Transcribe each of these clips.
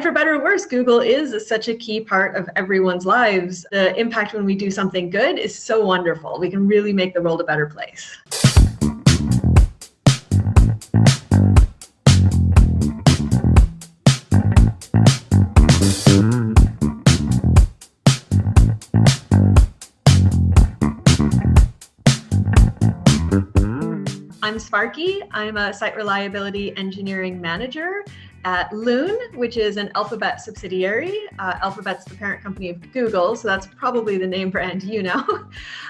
for better or worse, Google is such a key part of everyone's lives. The impact when we do something good is so wonderful. We can really make the world a better place. I'm Sparky. I'm a site reliability engineering manager at Loon, which is an Alphabet subsidiary. Alphabet's the parent company of Google, so that's probably the name brand you know.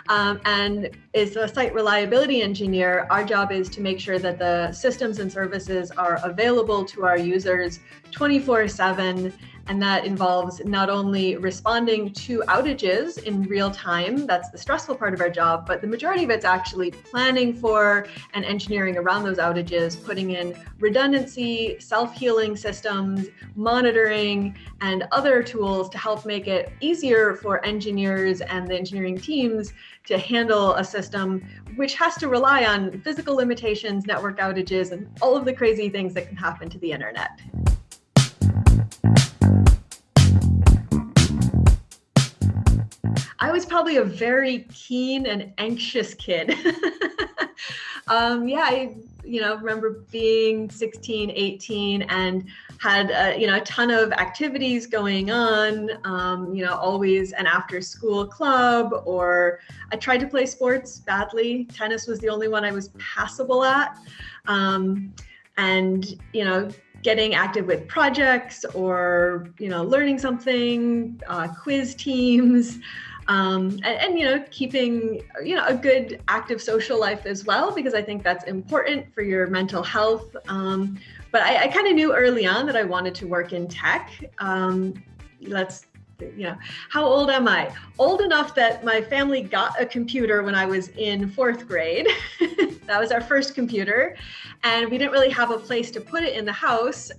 And as a site reliability engineer, our job is to make sure that the systems and services are available to our users 24/7. And that involves not only responding to outages in real time, that's the stressful part of our job, but the majority of it's actually planning for and engineering around those outages, putting in redundancy, self-healing systems, monitoring, and other tools to help make it easier for engineers and the engineering teams to handle a system which has to rely on physical limitations, network outages, and all of the crazy things that can happen to the internet. I was probably a very keen and anxious kid. I remember being 16, 18 and had a ton of activities going on, always an after school club, or I tried to play sports badly. Tennis was the only one I was passable at. Getting active with projects or, learning something, quiz teams. Keeping, a good active social life as well, because I think that's important for your mental health. But I kind of knew early on that I wanted to work in tech. How old am I? Old enough that my family got a computer when I was in 4th grade. That was our first computer. And we didn't really have a place to put it in the house.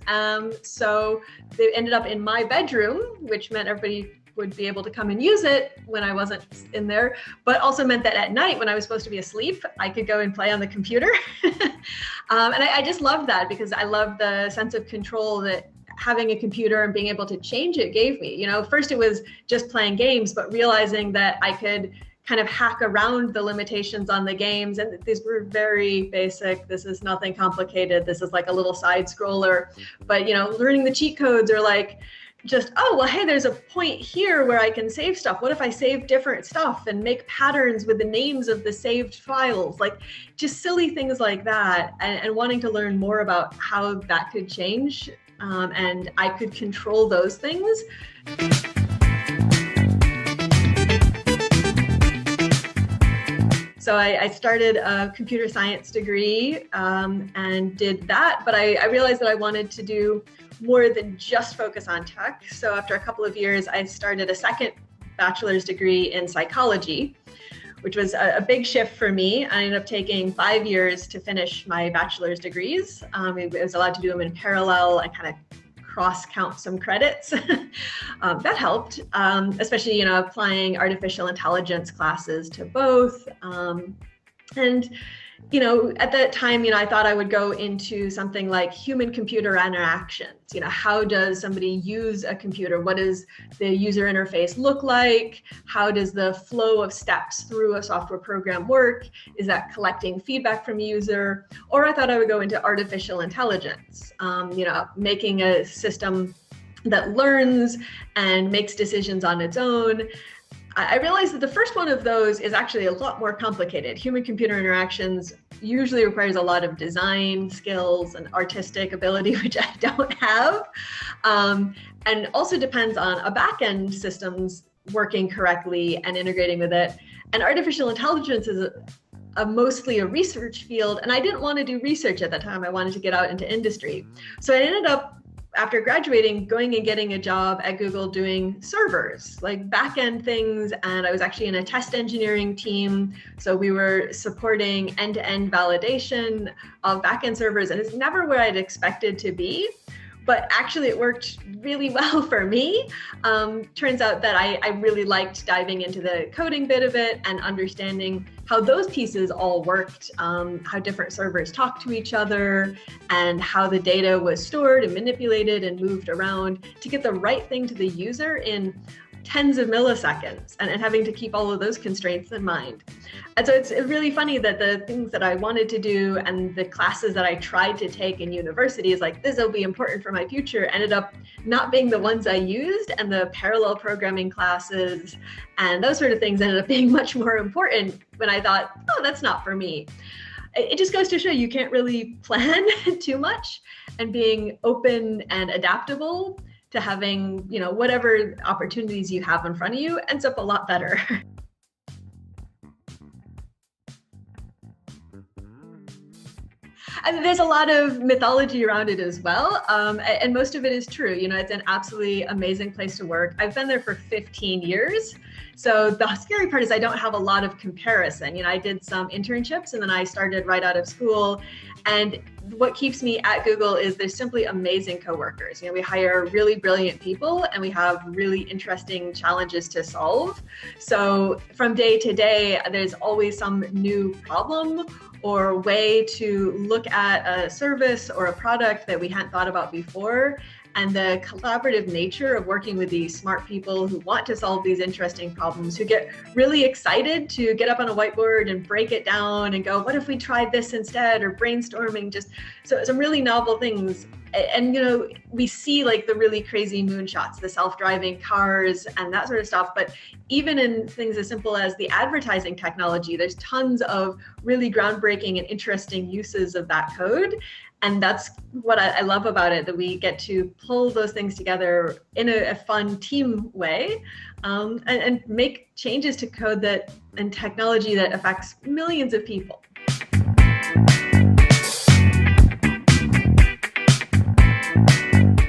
So they ended up in my bedroom, which meant everybody would be able to come and use it when I wasn't in there, but also meant that at night when I was supposed to be asleep, I could go and play on the computer. And I just loved that because I love the sense of control that having a computer and being able to change it gave me. First it was just playing games, but realizing that I could kind of hack around the limitations on the games. And these were very basic. This is nothing complicated. This is like a little side scroller, but learning the cheat codes are like, hey, there's a point here where I can save stuff. What if I save different stuff and make patterns with the names of the saved files? Like just silly things like that, and wanting to learn more about how that could change, and I could control those things. So I started a computer science degree and did that, but I realized that I wanted to do more than just focus on tech. So after a couple of years, I started a second bachelor's degree in psychology, which was a big shift for me. I ended up taking 5 years to finish my bachelor's degrees. I was allowed to do them in parallel and kind of cross-count some credits. That helped, especially, applying artificial intelligence classes to both. At that time, I thought I would go into something like human-computer interactions. How does somebody use a computer? What does the user interface look like? How does the flow of steps through a software program work? Is that collecting feedback from a user? Or I thought I would go into artificial intelligence, making a system that learns and makes decisions on its own. I realized that the first one of those is actually a lot more complicated. Human-computer interactions usually requires a lot of design skills and artistic ability, which I don't have, and also depends on a back-end systems working correctly and integrating with it. And artificial intelligence is mostly a research field, and I didn't want to do research at that time. I wanted to get out into industry. So I ended up, after graduating, going and getting a job at Google doing servers, like back-end things. And I was actually in a test engineering team. So we were supporting end-to-end validation of back-end servers. And it's never where I'd expected to be. But actually, it worked really well for me. Turns out that I really liked diving into the coding bit of it and understanding how those pieces all worked, how different servers talk to each other, and how the data was stored and manipulated and moved around to get the right thing to the user in tens of milliseconds, and having to keep all of those constraints in mind. And so it's really funny that the things that I wanted to do and the classes that I tried to take in university is like, this will be important for my future, ended up not being the ones I used, and the parallel programming classes and those sort of things ended up being much more important when I thought, oh, that's not for me. It just goes to show you can't really plan too much, and being open and adaptable to having, you know, whatever opportunities you have in front of you ends up a lot better. I mean, there's a lot of mythology around it as well, and most of it is true. You know, it's an absolutely amazing place to work. I've been there for 15 years. So the scary part is I don't have a lot of comparison. You know, I did some internships and then I started right out of school. And what keeps me at Google is there's simply amazing coworkers. You know, we hire really brilliant people and we have really interesting challenges to solve. So from day to day, there's always some new problem or way to look at a service or a product that we hadn't thought about before. And the collaborative nature of working with these smart people who want to solve these interesting problems, who get really excited to get up on a whiteboard and break it down and go, what if we tried this instead? Or brainstorming, just so some really novel things. And, you know, we see like the really crazy moonshots, the self-driving cars and that sort of stuff. But even in things as simple as the advertising technology, there's tons of really groundbreaking and interesting uses of that code. And that's what I love about it, that we get to pull those things together in a fun team way, and make changes to code that and technology that affects millions of people.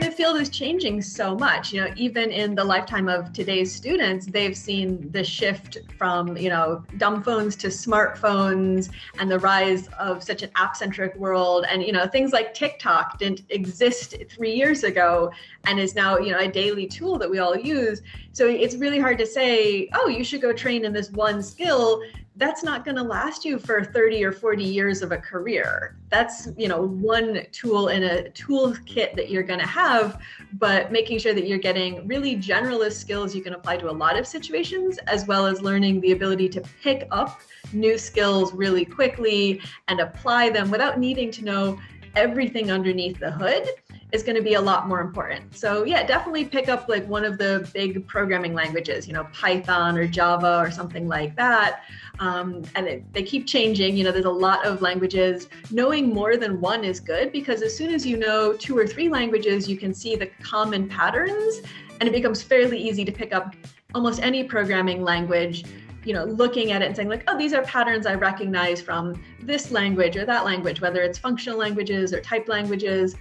The field is changing so much. You know, even in the lifetime of today's students, they've seen the shift from, you know, dumb phones to smartphones and the rise of such an app-centric world. And, you know, things like TikTok didn't exist 3 years ago and is now, you know, a daily tool that we all use. So it's really hard to say, oh, you should go train in this one skill. That's not going to last you for 30 or 40 years of a career. That's, you know, one tool in a toolkit that you're going to have, but making sure that you're getting really generalist skills you can apply to a lot of situations, as well as learning the ability to pick up new skills really quickly and apply them without needing to know everything underneath the hood is going to be a lot more important. So yeah, definitely pick up like one of the big programming languages, you know, Python or Java or something like that. And they keep changing. You know, there's a lot of languages. Knowing more than one is good, because as soon as you know 2 or 3 languages, you can see the common patterns, and it becomes fairly easy to pick up almost any programming language, you know, looking at it and saying like, oh, these are patterns I recognize from this language or that language, whether it's functional languages or typed languages,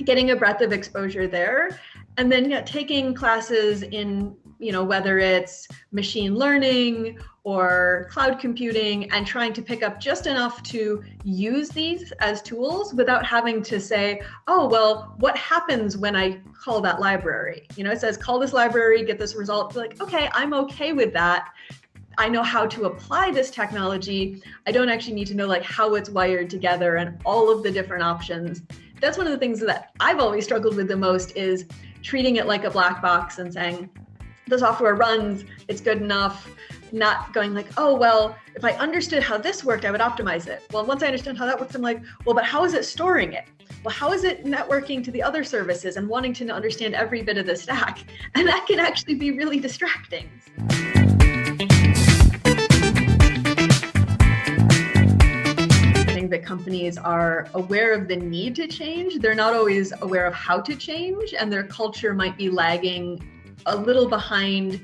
getting a breadth of exposure there. And then taking classes in, you know, whether it's machine learning or cloud computing, and trying to pick up just enough to use these as tools without having to say, oh, well, what happens when I call that library? You know, it says, call this library, get this result. Be like, okay, I'm okay with that. I know how to apply this technology. I don't actually need to know like how it's wired together and all of the different options. That's one of the things that I've always struggled with the most, is treating it like a black box and saying, the software runs, it's good enough, not going like, oh, well, if I understood how this worked, I would optimize it. Well, once I understand how that works, I'm like, well, but how is it storing it? Well, how is it networking to the other services, and wanting to understand every bit of the stack? And that can actually be really distracting. That companies are aware of the need to change. They're not always aware of how to change, and their culture might be lagging a little behind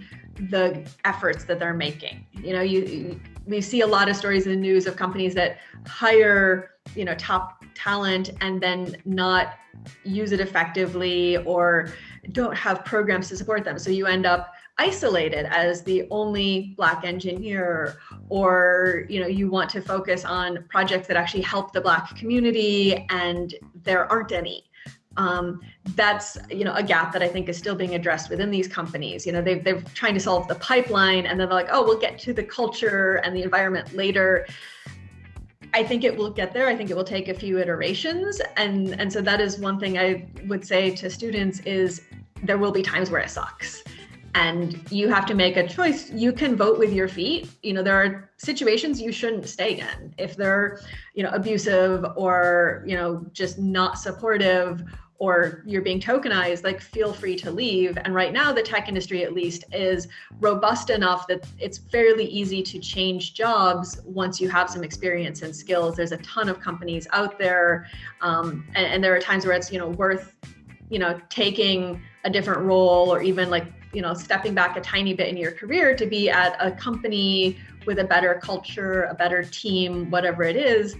the efforts that they're making. You know, we see a lot of stories in the news of companies that hire, you know, top talent and then not use it effectively, or don't have programs to support them. So you end up isolated as the only Black engineer, or, you know, you want to focus on projects that actually help the Black community and there aren't any. That's, a gap that I think is still being addressed within these companies. They're trying to solve the pipeline, and then they're like, oh, we'll get to the culture and the environment later. I think it will get there. I think it will take a few iterations. And so that is one thing I would say to students is there will be times where it sucks. And you have to make a choice. You can vote with your feet. There are situations you shouldn't stay in. If they're, abusive or, just not supportive, or you're being tokenized, like, feel free to leave. And right now, the tech industry, at least, is robust enough that it's fairly easy to change jobs once you have some experience and skills. There's a ton of companies out there. And there are times where it's, worth, taking a different role, or even like, stepping back a tiny bit in your career to be at a company with a better culture, a better team, whatever it is.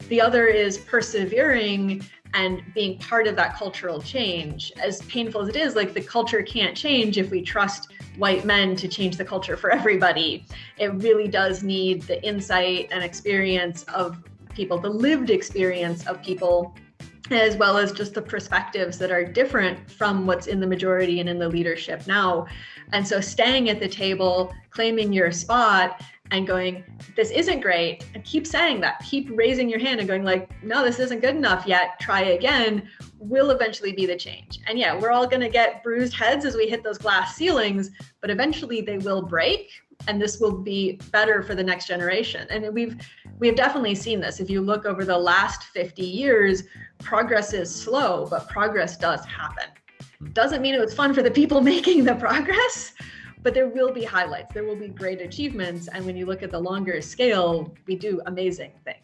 The other is persevering and being part of that cultural change. As painful as it is, like, the culture can't change if we trust white men to change the culture for everybody. It really does need the insight and experience of people, the lived experience of people, as well as just the perspectives that are different from what's in the majority and in the leadership now. And so staying at the table, claiming your spot, and going, this isn't great, and keep saying that, keep raising your hand and going like, no, this isn't good enough yet, try again, will eventually be the change. And yeah, we're all gonna get bruised heads as we hit those glass ceilings, but eventually they will break, and this will be better for the next generation. And we've definitely seen this. If you look over the last 50 years, progress is slow, but progress does happen. Doesn't mean it was fun for the people making the progress, but there will be highlights, there will be great achievements. And when you look at the longer scale, we do amazing things.